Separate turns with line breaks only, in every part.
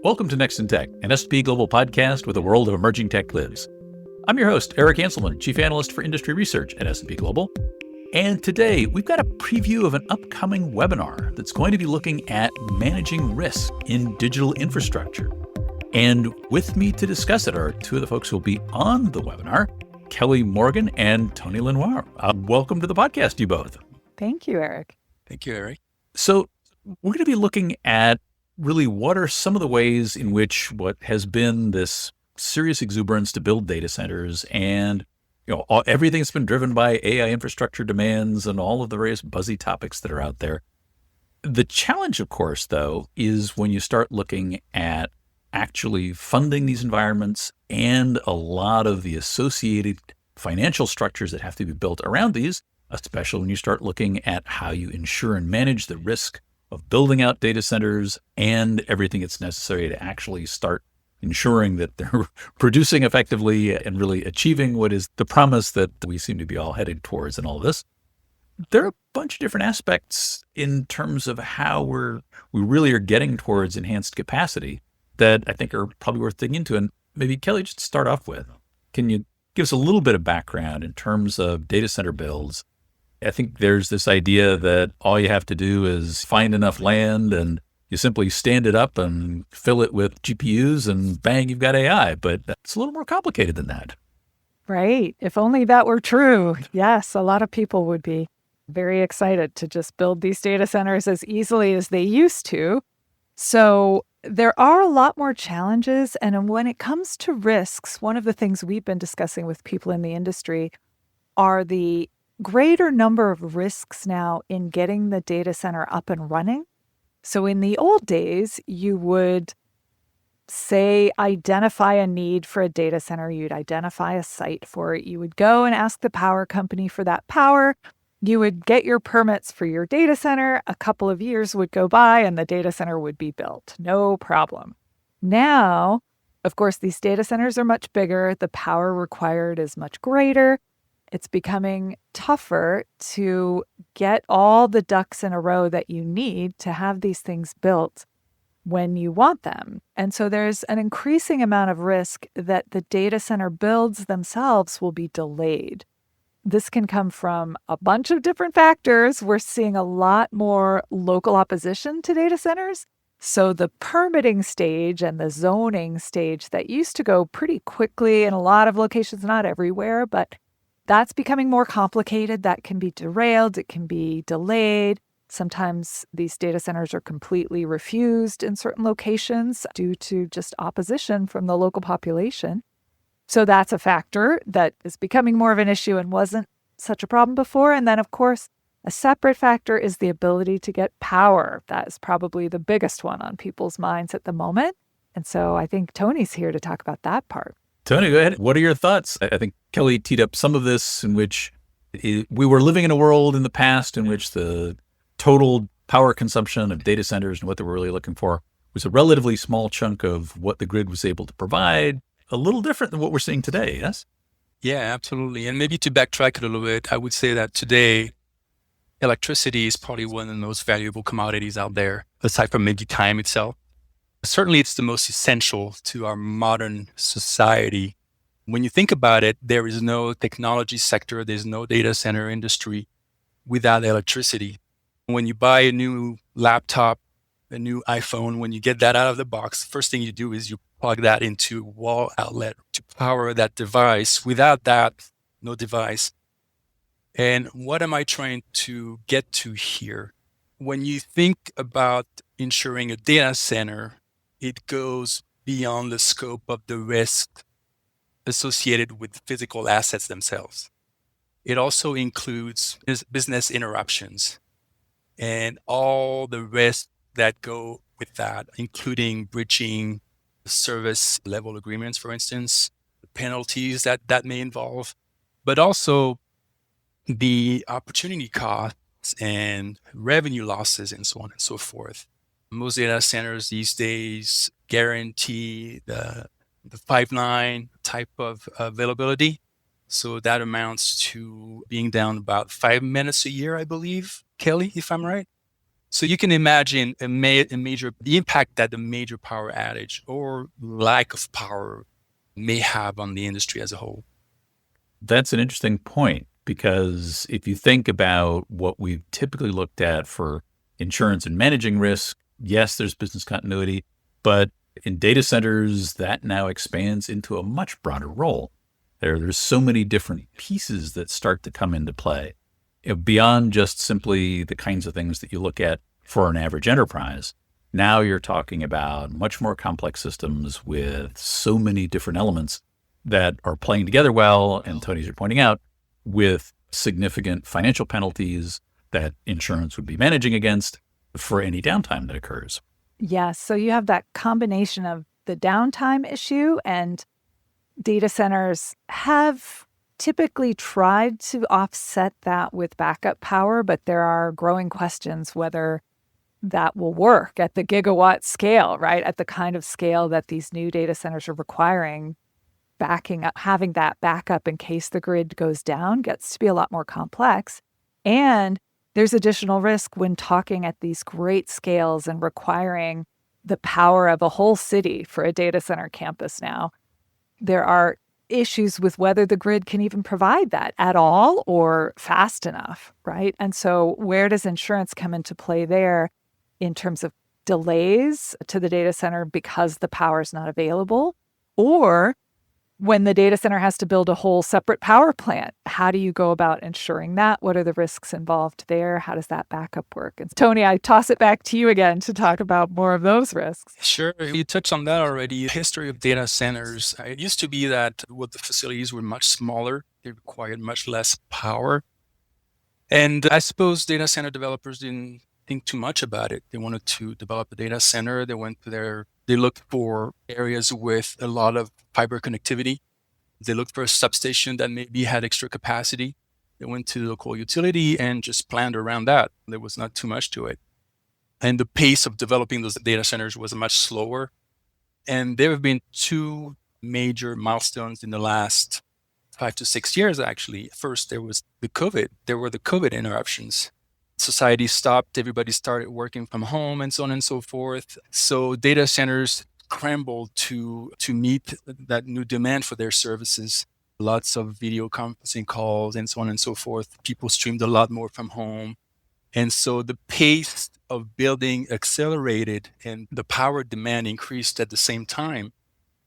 Welcome to Next in Tech, an S&P Global podcast where the world of emerging tech lives. I'm your host, Eric Hanselman, Chief Analyst for Industry Research at S&P Global. And today, we've got a preview of an upcoming webinar that's going to be looking at managing risk in digital infrastructure. And with me to discuss it are two of the folks who will be on the webinar, Kelly Morgan and Tony Lenoir. Welcome to the podcast, you both.
Thank you, Eric.
Thank you, Eric.
So we're going to be looking at really what are some of the ways in which what has been this serious exuberance to build data centers and everything's been driven by AI infrastructure demands and all of the various buzzy topics that are out there. The challenge, of course, though, is when you start looking at actually funding these environments and a lot of the associated financial structures that have to be built around these, especially when you start looking at how you insure and manage the risk of building out data centers and everything that's necessary to actually start ensuring that they're producing effectively and really achieving what is the promise that we seem to be all headed towards in all of this. There are a bunch of different aspects in terms of how we really are getting towards enhanced capacity that I think are probably worth digging into. And maybe Kelly, just to start off with, can you give us a little bit of background in terms of data center builds? I think there's this idea that all you have to do is find enough land and you simply stand it up and fill it with GPUs and bang, you've got AI. But it's a little more complicated than that.
Right. If only that were true. Yes, a lot of people would be very excited to just build these data centers as easily as they used to. So there are a lot more challenges. And when it comes to risks, one of the things we've been discussing with people in the industry are the greater number of risks now in getting the data center up and running. So in the old days, you would say, identify a need for a data center. You'd identify a site for it. You would go and ask the power company for that power. You would get your permits for your data center. A couple of years would go by and the data center would be built. No problem. Now, of course, these data centers are much bigger. The power required is much greater. It's becoming tougher to get all the ducks in a row that you need to have these things built when you want them. And so there's an increasing amount of risk that the data center builds themselves will be delayed. This can come from a bunch of different factors. We're seeing a lot more local opposition to data centers. So the permitting stage and the zoning stage that used to go pretty quickly in a lot of locations, not everywhere, but that's becoming more complicated. That can be derailed. It can be delayed. Sometimes these data centers are completely refused in certain locations due to just opposition from the local population. So that's a factor that is becoming more of an issue and wasn't such a problem before. And then, of course, a separate factor is the ability to get power. That is probably the biggest one on people's minds at the moment. And so I think Tony's here to talk about that part.
Tony, go ahead. What are your thoughts? I think Kelly teed up some of this in which we were living in a world in the past in which the total power consumption of data centers and what they were really looking for was a relatively small chunk of what the grid was able to provide, a little different than what we're seeing today, yes?
Yeah, absolutely. And maybe to backtrack a little bit, I would say that today, electricity is probably one of the most valuable commodities out there, aside from maybe time itself. Certainly, it's the most essential to our modern society. When you think about it, there is no technology sector, there's no data center industry without electricity. When you buy a new laptop, a new iPhone, when you get that out of the box, first thing you do is you plug that into a wall outlet to power that device. Without that, no device. And what am I trying to get to here? When you think about insuring a data center, it goes beyond the scope of the risk associated with physical assets themselves. It also includes business interruptions and all the risks that go with that, including breaching service level agreements, for instance, the penalties that may involve, but also the opportunity costs and revenue losses and so on and so forth. Most data centers these days guarantee the 5.9 type of availability. So that amounts to being down about 5 minutes a year, I believe, Kelly, if I'm right. So you can imagine the impact that the major power outage or lack of power may have on the industry as a whole.
That's an interesting point, because if you think about what we've typically looked at for insurance and managing risk, yes, there's business continuity, but in data centers, that now expands into a much broader role. There's so many different pieces that start to come into play, beyond just simply the kinds of things that you look at for an average enterprise. Now you're talking about much more complex systems with so many different elements that are playing together well, and Tony, as you're pointing out, with significant financial penalties that insurance would be managing against for any downtime that occurs.
Yes. So you have that combination of the downtime issue, and data centers have typically tried to offset that with backup power, but there are growing questions whether that will work at the gigawatt scale, right? At the kind of scale that these new data centers are requiring. Backing up, having that backup in case the grid goes down gets to be a lot more complex. And there's additional risk when talking at these great scales and requiring the power of a whole city for a data center campus now. There are issues with whether the grid can even provide that at all or fast enough, right? And so where does insurance come into play there in terms of delays to the data center because the power is not available? Or when the data center has to build a whole separate power plant, how do you go about ensuring that? What are the risks involved there? How does that backup work? And Tony, I toss it back to you again to talk about more of those risks.
Sure. You touched on that already. The history of data centers. It used to be that the facilities were much smaller. They required much less power. And I suppose data center developers didn't think too much about it. They wanted to develop a data center. They looked for areas with a lot of fiber connectivity. They looked for a substation that maybe had extra capacity. They went to the local utility and just planned around that. There was not too much to it. And the pace of developing those data centers was much slower. And there have been two major milestones in the last 5 to 6 years, actually. First, there was the COVID. There were the COVID interruptions. Society stopped, everybody started working from home and so on and so forth. So data centers scrambled to meet that new demand for their services. Lots of video conferencing calls and so on and so forth. People streamed a lot more from home. And so the pace of building accelerated and the power demand increased at the same time.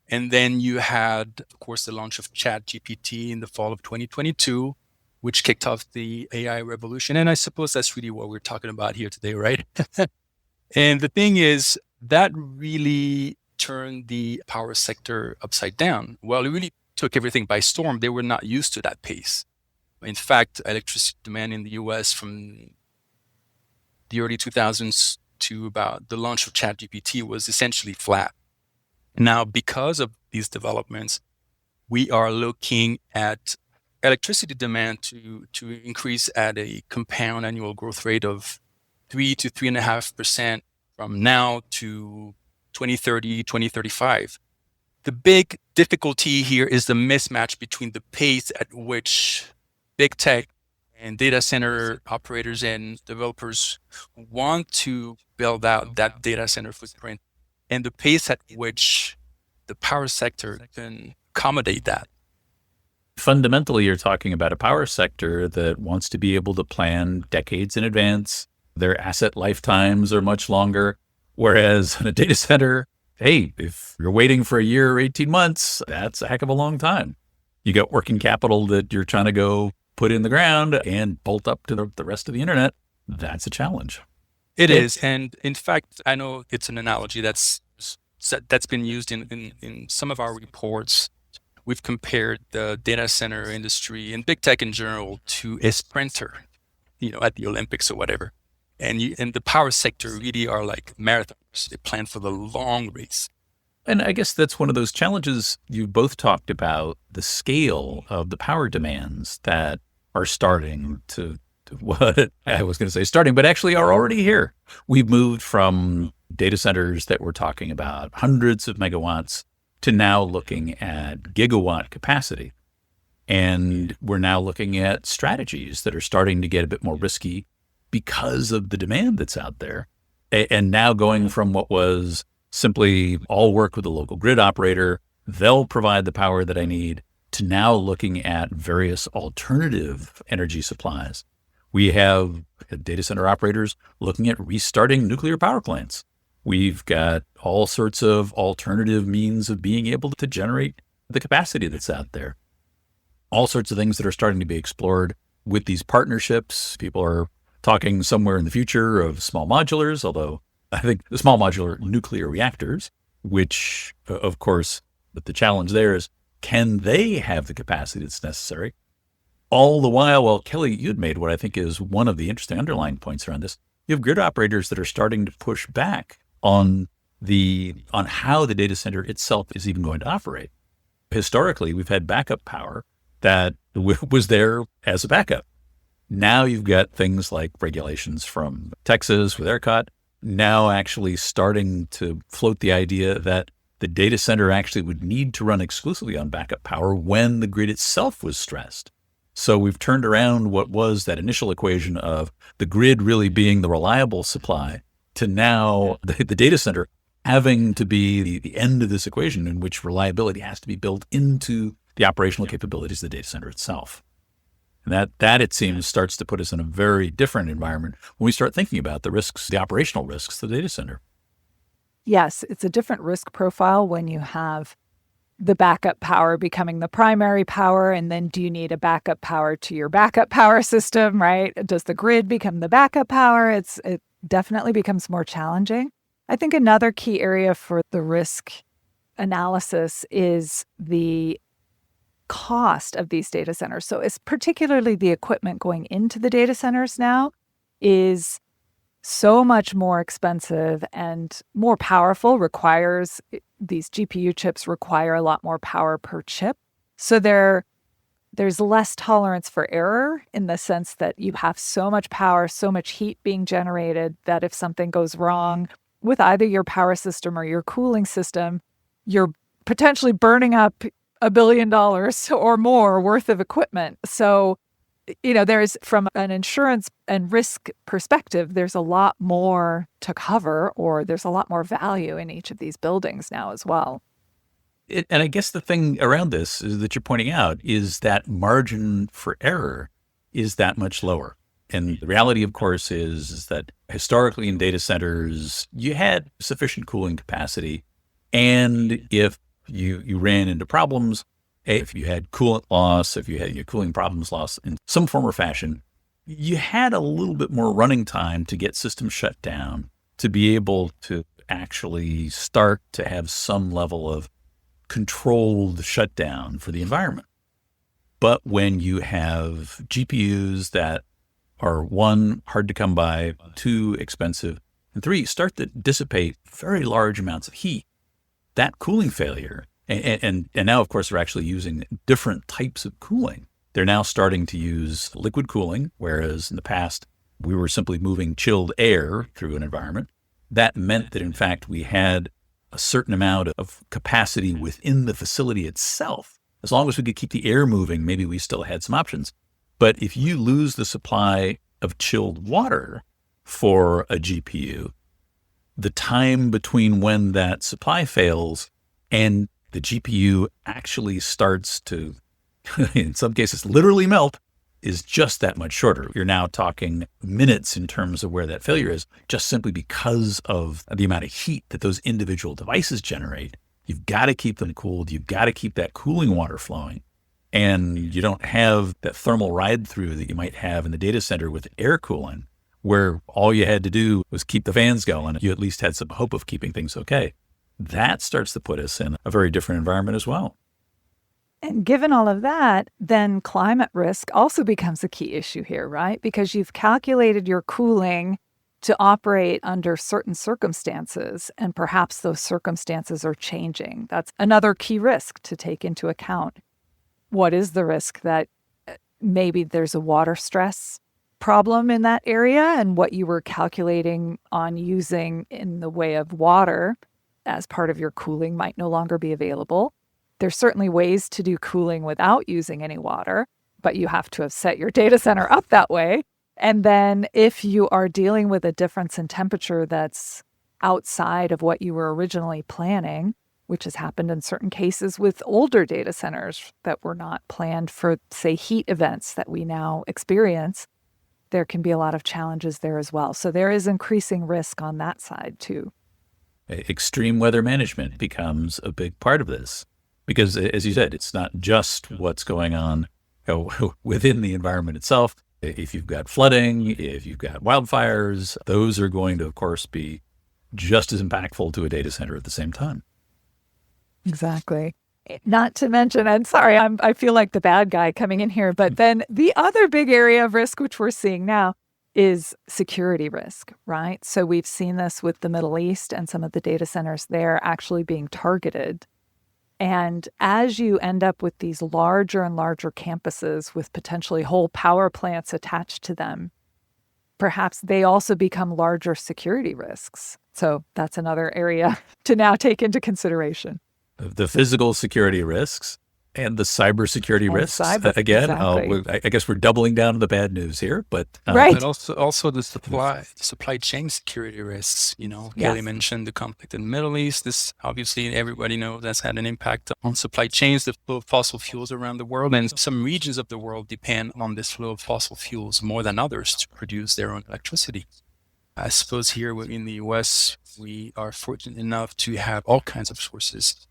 And then you had, of course, the launch of ChatGPT in the fall of 2022, which kicked off the AI revolution. And I suppose that's really what we're talking about here today, right? And the thing is, that really turned the power sector upside down. Well, it really took everything by storm. They were not used to that pace. In fact, electricity demand in the US from the early 2000s to about the launch of ChatGPT was essentially flat. Now, because of these developments, we are looking at electricity demand to increase at a compound annual growth rate of 3 to 3.5% from now to 2030, 2035. The big difficulty here is the mismatch between the pace at which big tech and data center operators and developers want to build out that data center footprint and the pace at which the power sector can accommodate that.
Fundamentally, you're talking about a power sector that wants to be able to plan decades in advance. Their asset lifetimes are much longer. Whereas in a data center, hey, if you're waiting for a year or 18 months, that's a heck of a long time. You got working capital that you're trying to go put in the ground and bolt up to the rest of the internet. That's a challenge.
It is. And in fact, I know it's an analogy that's been used in some of our reports. We've compared the data center industry and big tech in general to a sprinter, at the Olympics or whatever. And the power sector really are like marathoners. They plan for the long race.
And I guess that's one of those challenges you both talked about, the scale of the power demands that are starting to what I was going to say starting, but actually are already here. We've moved from data centers that we're talking about hundreds of megawatts to now looking at gigawatt capacity. And we're now looking at strategies that are starting to get a bit more risky because of the demand that's out there. And now going from what was simply all work with a local grid operator, they'll provide the power that I need, to now looking at various alternative energy supplies. We have data center operators looking at restarting nuclear power plants. We've got all sorts of alternative means of being able to generate the capacity that's out there. All sorts of things that are starting to be explored with these partnerships. People are talking somewhere in the future of small modulars, although I think the small modular nuclear reactors, which of course, but the challenge there is, can they have the capacity that's necessary? All the while, well, Kelly, you had made what I think is one of the interesting underlying points around this. You have grid operators that are starting to push back on how the data center itself is even going to operate. Historically, we've had backup power that was there as a backup. Now you've got things like regulations from Texas with ERCOT, now actually starting to float the idea that the data center actually would need to run exclusively on backup power when the grid itself was stressed. So we've turned around what was that initial equation of the grid really being the reliable supply to now the data center having to be the end of this equation, in which reliability has to be built into the operational capabilities of the data center itself. And that it seems starts to put us in a very different environment when we start thinking about the risks, the operational risks of the data center.
Yes, it's a different risk profile when you have the backup power becoming the primary power. And then do you need a backup power to your backup power system, right? Does the grid become the backup power? It definitely becomes more challenging. I think another key area for the risk analysis is the cost of these data centers. So it's particularly the equipment going into the data centers now is so much more expensive and more powerful, these GPU chips require a lot more power per chip. So there's less tolerance for error in the sense that you have so much power, so much heat being generated that if something goes wrong with either your power system or your cooling system, you're potentially burning up $1 billion or more worth of equipment. So there's, from an insurance and risk perspective, there's a lot more to cover, or there's a lot more value in each of these buildings now as well.
And I guess the thing around this is that you're pointing out is that margin for error is that much lower. And the reality, of course, is that historically in data centers, you had sufficient cooling capacity. And if you ran into problems, if you had coolant loss, if you had your cooling problems lost in some form or fashion, you had a little bit more running time to get systems shut down, to be able to actually start to have some level of controlled shutdown for the environment. But when you have GPUs that are, one, hard to come by, two, expensive, and three, start to dissipate very large amounts of heat, that cooling failure, and now, of course, they're actually using different types of cooling. They're now starting to use liquid cooling, whereas in the past, we were simply moving chilled air through an environment. That meant that, in fact, we had a certain amount of capacity within the facility itself. As long as we could keep the air moving, maybe we still had some options. But if you lose the supply of chilled water for a GPU, the time between when that supply fails and the GPU actually starts to, in some cases, literally melt, is just that much shorter. You're now talking minutes in terms of where that failure is, just simply because of the amount of heat that those individual devices generate. You've got to keep them cooled. You've got to keep that cooling water flowing. And you don't have that thermal ride through that you might have in the data center with air cooling, where all you had to do was keep the fans going. You at least had some hope of keeping things okay. That starts to put us in a very different environment as well.
And given all of that, then climate risk also becomes a key issue here, right? Because you've calculated your cooling to operate under certain circumstances, and perhaps those circumstances are changing. That's another key risk to take into account. What is the risk that maybe there's a water stress problem in that area, and what you were calculating on using in the way of water as part of your cooling might no longer be available? There's certainly ways to do cooling without using any water, but you have to have set your data center up that way. And then if you are dealing with a difference in temperature that's outside of what you were originally planning, which has happened in certain cases with older data centers that were not planned for, say, heat events that we now experience, there can be a lot of challenges there as well. So there is increasing risk on that side too.
Extreme weather management becomes a big part of this because, as you said, it's not just what's going on within the environment itself. If you've got flooding, if you've got wildfires, those are going to, of course, be just as impactful to a data center at the same time.
Exactly. Not to mention, I'm sorry, I feel like the bad guy coming in here, but then the other big area of risk, which we're seeing now, is security risk, right? So we've seen this with the Middle East and some of the data centers there actually being targeted. And as you end up with these larger and larger campuses with potentially whole power plants attached to them, perhaps they also become larger security risks. So that's another area to now take into consideration.
The physical security risks and the cybersecurity risks. Again,
exactly.
I guess we're doubling down on the bad news here, but
right.
But also the supply chain security risks. Kelly mentioned the conflict in the Middle East. This obviously everybody knows that's had an impact on supply chains, the flow of fossil fuels around the world, and some regions of the world depend on this flow of fossil fuels more than others to produce their own electricity. I suppose here in the US, we are fortunate enough to have all kinds of sources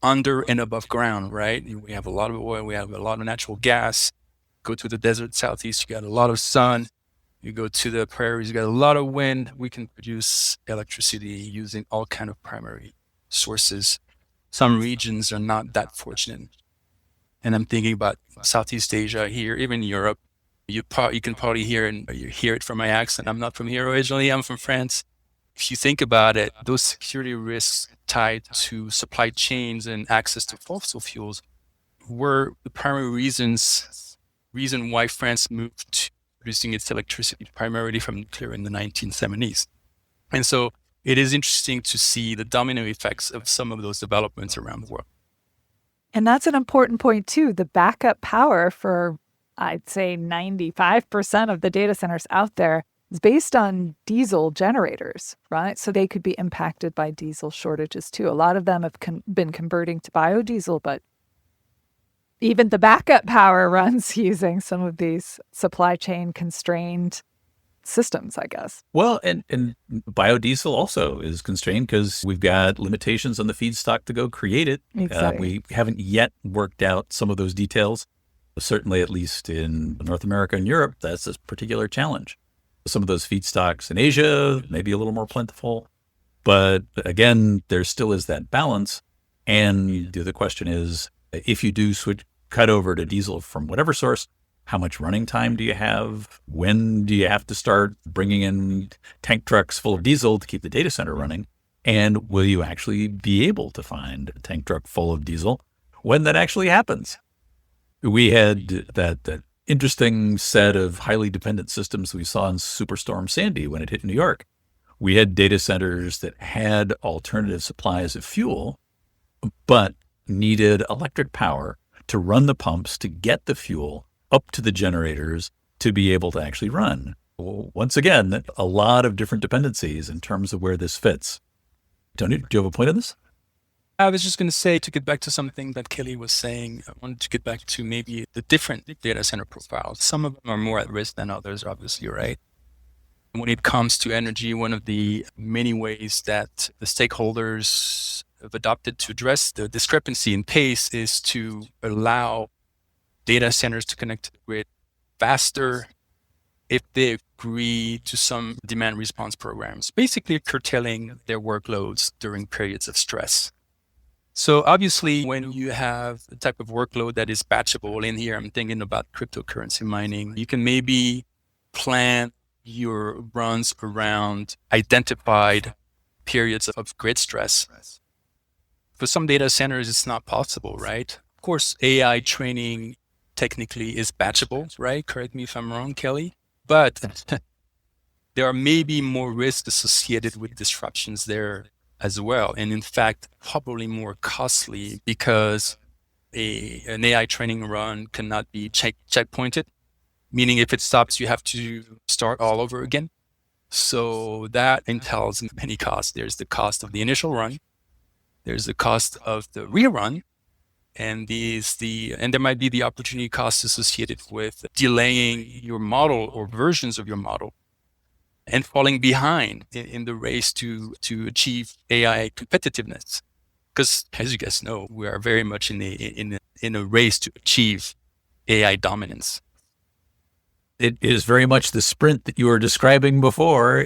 under and above ground, right? We have a lot of oil, we have a lot of natural gas. Go to the desert southeast, you got a lot of sun. You go to the prairies, you got a lot of wind. We can produce electricity using all kind of primary sources. Some regions are not that fortunate. And I'm thinking about Southeast Asia here, even Europe. You can probably hear it from my accent. I'm not from here originally, I'm from France. If you think about it, those security risks tied to supply chains and access to fossil fuels were the primary reason why France moved to producing its electricity primarily from nuclear in the 1970s. And so it is interesting to see the domino effects of some of those developments around the world.
And that's an important point too. The backup power for, I'd say 95% of the data centers out there is based on diesel generators, right? So they could be impacted by diesel shortages too. A lot of them have been converting to biodiesel, but even the backup power runs using some of these supply chain constrained systems, I guess.
Well, and biodiesel also is constrained because we've got limitations on the feedstock to go create it.
Exactly.
We haven't yet worked out some of those details. Certainly, at least in North America and Europe, that's a particular challenge. Some of those feedstocks in Asia may be a little more plentiful. But again, there still is that balance. And the other question is, if you do cut over to diesel from whatever source, how much running time do you have? When do you have to start bringing in tank trucks full of diesel to keep the data center running? And will you actually be able to find a tank truck full of diesel when that actually happens? We had that interesting set of highly dependent systems we saw in Superstorm Sandy when it hit New York. We had data centers that had alternative supplies of fuel, but needed electric power to run the pumps to get the fuel up to the generators to be able to actually run. Well, once again, a lot of different dependencies in terms of where this fits. Tony, do you have a point on this?
I was just going to say, to get back to something that Kelly was saying, I wanted to get back to maybe the different data center profiles. Some of them are more at risk than others, obviously, right? When it comes to energy, one of the many ways that the stakeholders have adopted to address the discrepancy in pace is to allow data centers to connect to the grid faster if they agree to some demand response programs, basically curtailing their workloads during periods of stress. So obviously, when you have the type of workload that is batchable in here, I'm thinking about cryptocurrency mining, you can maybe plan your runs around identified periods of grid stress. For some data centers, it's not possible, right? Of course, AI training technically is batchable, right? Correct me if I'm wrong, Kelly. But there are maybe more risks associated with disruptions there as well. And in fact, probably more costly because an AI training run cannot be checkpointed. meaning if it stops, you have to start all over again. So that entails many costs. There's the cost of the initial run, there's the cost of the rerun, and there might be the opportunity costs associated with delaying your model or versions of your model and falling behind in the race to achieve AI competitiveness. Because as you guys know, we are very much in a race to achieve AI dominance.
It is very much the sprint that you were describing before.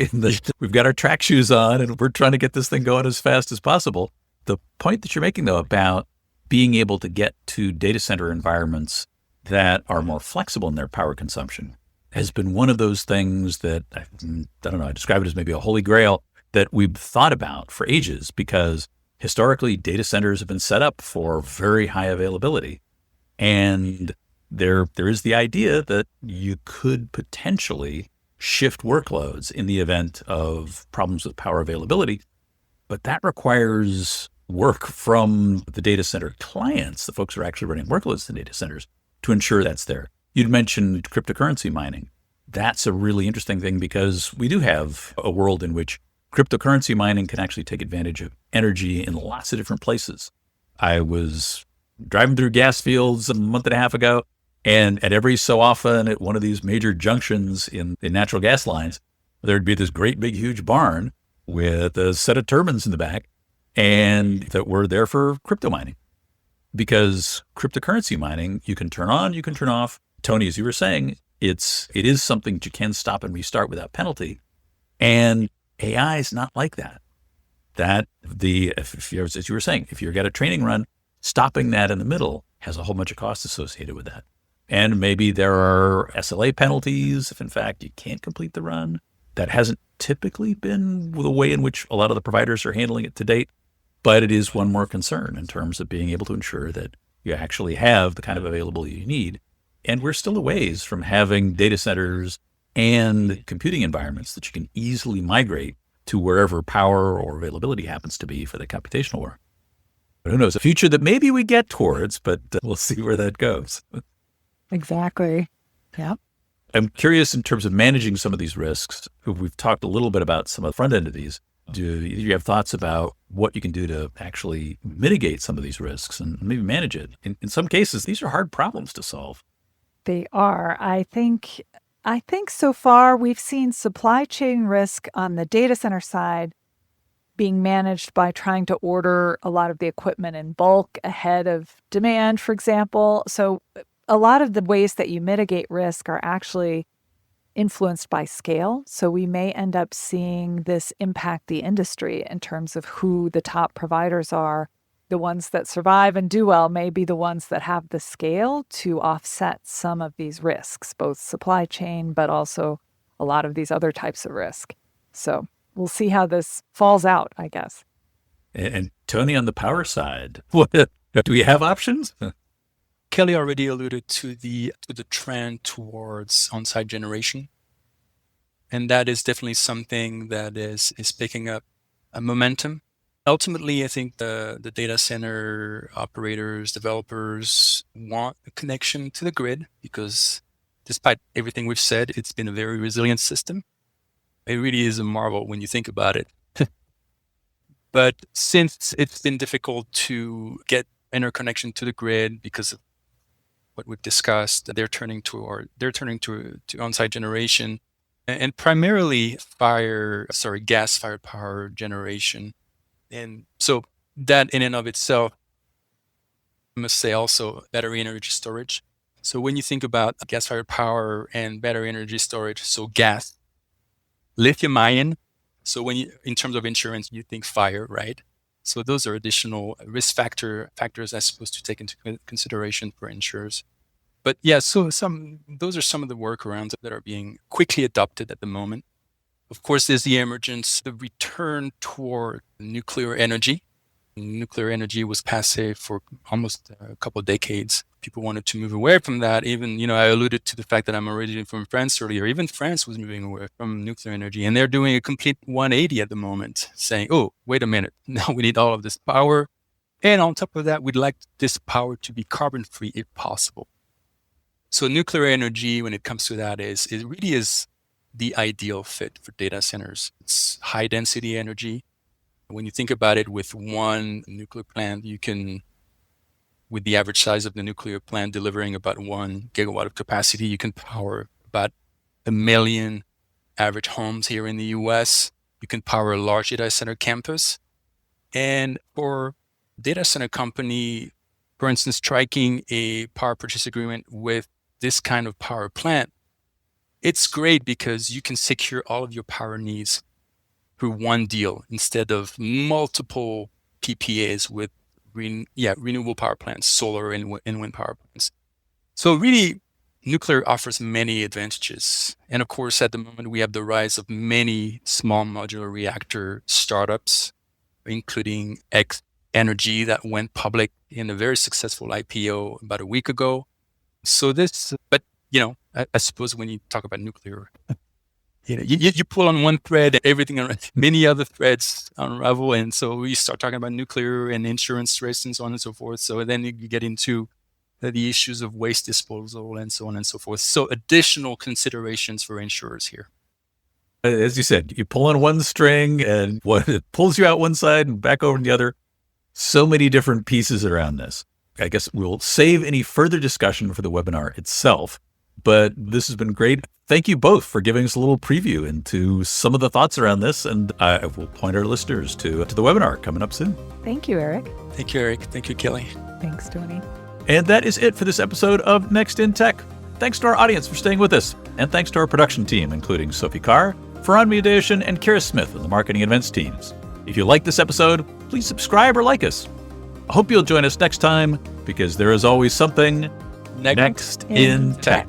We've got our track shoes on and we're trying to get this thing going as fast as possible. The point that you're making, though, about being able to get to data center environments that are more flexible in their power consumption has been one of those things that, I don't know, I describe it as maybe a holy grail that we've thought about for ages, because historically data centers have been set up for very high availability. And there is the idea that you could potentially shift workloads in the event of problems with power availability, but that requires work from the data center clients, the folks who are actually running workloads in data centers, to ensure that's there. You'd mentioned cryptocurrency mining. That's a really interesting thing because we do have a world in which cryptocurrency mining can actually take advantage of energy in lots of different places. I was driving through gas fields a month and a half ago, and at every so often at one of these major junctions in natural gas lines, there'd be this great big huge barn with a set of turbines in the back, and that were there for crypto mining. Because cryptocurrency mining, you can turn on, you can turn off. Tony, as you were saying, it is something that you can stop and restart without penalty. And AI is not like that. As you were saying, if you've got a training run, stopping that in the middle has a whole bunch of costs associated with that. And maybe there are SLA penalties if, in fact, you can't complete the run. That hasn't typically been the way in which a lot of the providers are handling it to date, but it is one more concern in terms of being able to ensure that you actually have the kind of availability you need. And we're still a ways from having data centers and computing environments that you can easily migrate to wherever power or availability happens to be for the computational work. But who knows, a future that maybe we get towards, but we'll see where that goes.
Exactly. Yeah.
I'm curious in terms of managing some of these risks. We've talked a little bit about some of the front end of these. Do you have thoughts about what you can do to actually mitigate some of these risks and maybe manage it? In some cases, these are hard problems to solve.
They are. I think so far we've seen supply chain risk on the data center side being managed by trying to order a lot of the equipment in bulk ahead of demand, for example. So a lot of the ways that you mitigate risk are actually influenced by scale. So we may end up seeing this impact the industry in terms of who the top providers are. The ones that survive and do well may be the ones that have the scale to offset some of these risks, both supply chain, but also a lot of these other types of risk. So we'll see how this falls out, I guess.
And Tony, on the power side, what do we have options?
Kelly already alluded to the trend towards on-site generation. And that is definitely something that is picking up a momentum. Ultimately, I think the data center operators, developers want a connection to the grid because despite everything we've said, it's been a very resilient system. It really is a marvel when you think about it. But since it's been difficult to get interconnection to the grid because of what we've discussed, they're turning to on-site generation and primarily gas-fired power generation. And so that in and of itself, I must say also battery energy storage. So when you think about gas-fired power and battery energy storage, so gas, lithium ion. So in terms of insurance, you think fire, right? So those are additional risk factors I suppose to take into consideration for insurers. But yeah, so those are some of the workarounds that are being quickly adopted at the moment. Of course, there's the return toward nuclear energy. Nuclear energy was passé for almost a couple of decades. People wanted to move away from that. Even, I alluded to the fact that I'm originally from France earlier. Even France was moving away from nuclear energy. And they're doing a complete 180 at the moment, saying, oh, wait a minute. Now we need all of this power. And on top of that, we'd like this power to be carbon-free if possible. So nuclear energy, when it comes to that, it really is the ideal fit for data centers. It's high density energy. When you think about it, with one nuclear plant, you can, with the average size of the nuclear plant delivering about 1 gigawatt of capacity, you can power about 1 million average homes here in the US. You can power a large data center campus. And for data center company, for instance, striking a power purchase agreement with this kind of power plant, it's great because you can secure all of your power needs through one deal instead of multiple PPAs with renewable power plants, solar and wind power plants. So really, nuclear offers many advantages. And of course, at the moment, we have the rise of many small modular reactor startups, including X Energy that went public in a very successful IPO about a week ago. So but I suppose when you talk about nuclear, you pull on one thread, everything, many other threads unravel. And so we start talking about nuclear and insurance risks and so on and so forth. So then you get into the issues of waste disposal and so on and so forth. So additional considerations for insurers here.
As you said, you pull on one string and it pulls you out one side and back over to the other. So many different pieces around this. I guess we'll save any further discussion for the webinar itself, but this has been great. Thank you both for giving us a little preview into some of the thoughts around this, and I will point our listeners to the webinar coming up soon.
Thank you, Eric.
Thank you, Eric. Thank you, Kelly.
Thanks, Tony.
And that is it for this episode of Next in Tech. Thanks to our audience for staying with us, and thanks to our production team, including Sophie Carr, Farhan Mediation, and Kira Smith of the marketing events teams. If you like this episode, please subscribe or like us. I hope you'll join us next time, because there is always something next in tech.